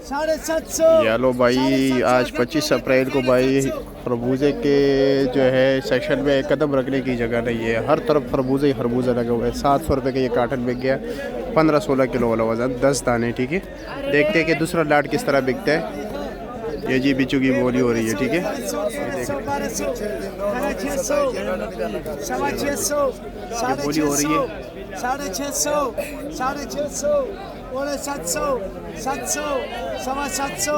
750। लो भाई, आज 25 अप्रैल को भाई खरबूजे के जो है सेक्शन में कदम रखने की जगह नहीं है। हर तरफ खरबूजे ही खरबूजे लगे हुए हैं। 700 रुपये का ये कार्टन बिक गया, 15-16 किलो वाला वजन, 10 दाने। ठीक है, देखते हैं कि दूसरा लाट किस तरह बिकता है। ये जी बिचू की बोली हो रही है। ठीक है, ये बोली हो रही है 650, 650, 700, 700, 750,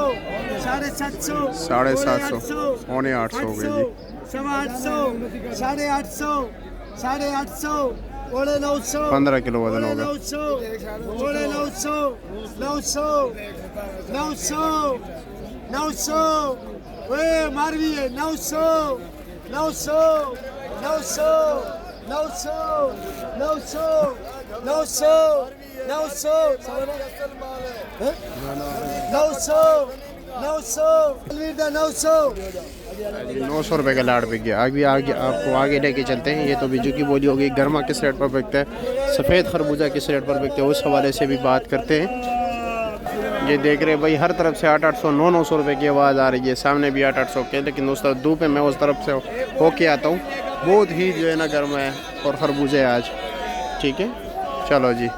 750, 750, पौने 800 हो गई जी। 850, 850, 850, 900, 15 किलो वजन होगा। 900, 900, 900, 900, ओए मारवी है 900, 900, 900, 900, 900, 900, 900, 900 रुपये का लाट बिक गया। आगे आगे आपको आगे लेके चलते हैं। ये तो बिजू की बोली हो गई। गर्मा किस रेट पर बिकता है, सफ़ेद खरबूजा किस रेट पर बिकता है, उस हवाले से भी बात करते हैं। ये देख रहे हैं भाई, हर तरफ से 800-800, 900 रुपये की आवाज़ आ रही है। सामने भी 800 के, लेकिन उस तरफ धूप है, मैं उस तरफ से होके आता हूँ। बहुत ही जो है ना गर्म है और खरबूजे आज। ठीक है, चलो जी,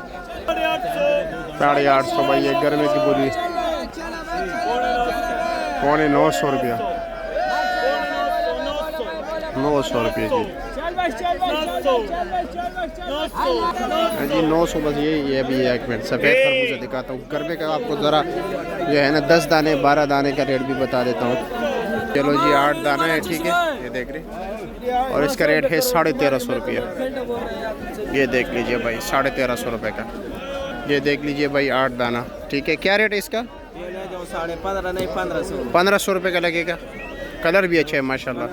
850 भाई, ये गर्मी की बोली, पौने 900 रुपया, 900 रुपये जी। जी 900 बस। ये भी 1 मिनट सफ़ेद खरबूजा दिखाता हूँ। गर्मी का आपको ज़रा जो है ना 10 दाने 12 दाने का रेट भी बता देता हूँ। चलो जी, 8 दाना है। ठीक है, ये देख रहे, और इसका रेट है 1350 रुपया। ये देख लीजिए भाई, 1350 रुपये का। ये देख लीजिए भाई, 8 दाना। ठीक है, क्या रेट है इसका? 15 नहीं 1500। 1500 रुपये का लगेगा। कलर भी अच्छा है माशाल्लाह।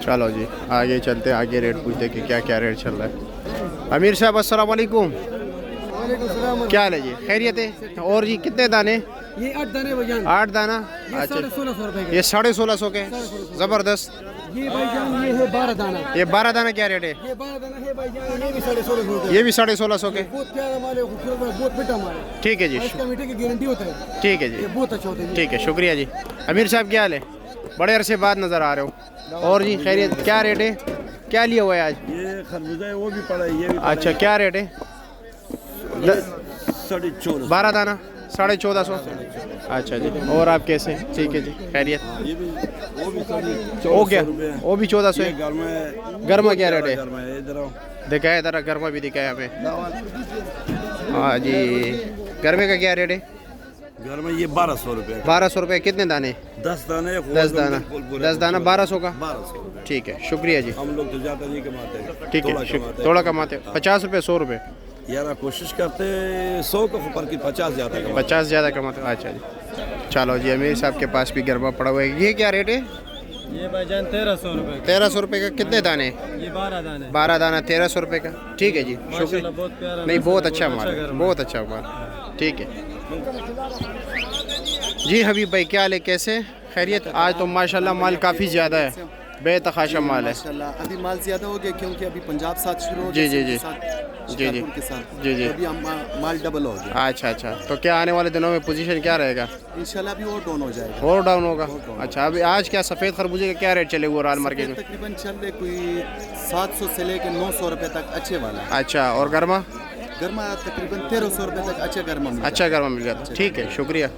चलो जी, आगे चलते हैं, आगे रेट पूछते कि क्या क्या रेट चल रहा है। अमीर साहब अस्सलाम वालेकुम, क्या हाल है जी, खैरियत है? और जी कितने दाने? ये 8 दाने भाईजान। 8 दाना, अच्छा। 1650 रुपए ये 1650 के, ज़बरदस्त। ये भाईजान ये है 12 दाना। ये 12 दाना क्या रेट है? ये 12 दाना है भाईजान, ये भी 1650। ये भी 1650 के। बहुत प्यारा माल है, खूबसूरत माल, बहुत मीठा माल है। ठीक है जी, इसका मीठे की गारंटी होता है। ठीक है जी, ये बहुत अच्छा होता है। ठीक है, शुक्रिया जी। अमीर साहब क्या हाल है? बड़े अरसे बाद नज़र आ रहे हो। और जी खैरियत, क्या रेट है? क्या लिया हुआ है आज? ये खरबूजा है, वो भी पड़ा है, ये भी अच्छा, क्या रेट है? 1450। 12 दाना 1450। अच्छा जी, और आप कैसे? ठीक है जी, खैरियत। ये भी, वो भी हो गया, वो भी 1400 ये है। गर्मा क्या रेट है? इधर आओ, दिखाया ज़रा, गर्मा भी दिखाया हमें। हाँ जी, गर्मे का क्या रेट है? घर में ये 1200 रुपये। 1200 रुपये। कितने दाने? 10 दाने। 10 दाना, 10 दाना 1200 का। 1200 रुपये। ठीक है, शुक्रिया जी। हम लोग तो ज़्यादा नहीं कमाते हैं, ठीक थोड़ा है, कमाते हैं। थोड़ा कमाते। 50 रुपये, 100 रुपये, यार कोशिश करते 100 के ऊपर की 50 ज़्यादा कमाते। 50 ज़्यादा कमाते। अच्छा जी, चलो जी, अमीर साहब के पास भी गर्मा पड़ा हुआ है। ये क्या रेट है? ये भाईजान 1300 रुपए। 1300 रुपये का। कितने दाने? ये 12 दाने। 12 दाना, 1300 रुपये का। ठीक है जी, शुक्रिया। बहुत प्यारा। नहीं, बहुत अच्छा माल है, बहुत अच्छा माल। ठीक है जी। हबीब भाई क्या हाल है, कैसे? खैरियत? आज तो माशाल्लाह माल काफ़ी ज़्यादा है, बेतहाशा माल है। माशाल्लाह अभी माल ज़्यादा हो गया क्योंकि अभी पंजाब साथ शुरू हो जी गया। जी जी जी जी के साथ जी जी। तो अभी माल डबल हो गया। अच्छा अच्छा, तो क्या आने वाले दिनों में पोजीशन क्या रहेगा? इंशाल्लाह अभी और डाउन हो जाएगा। और डाउन होगा। अच्छा, अभी आज क्या सफ़ेद खरबूजे का क्या रेट चले हुए राल मार्केट में? तकरीबन चल रहे कोई 700 से लेकर 900 रुपये तक अच्छे वाला। अच्छा, और गर्मा? गर्मा तकरीबन 1300 रुपये तक अच्छे गर्मा मिल अच्छा गर्मा मिल जाता। ठीक है, शुक्रिया।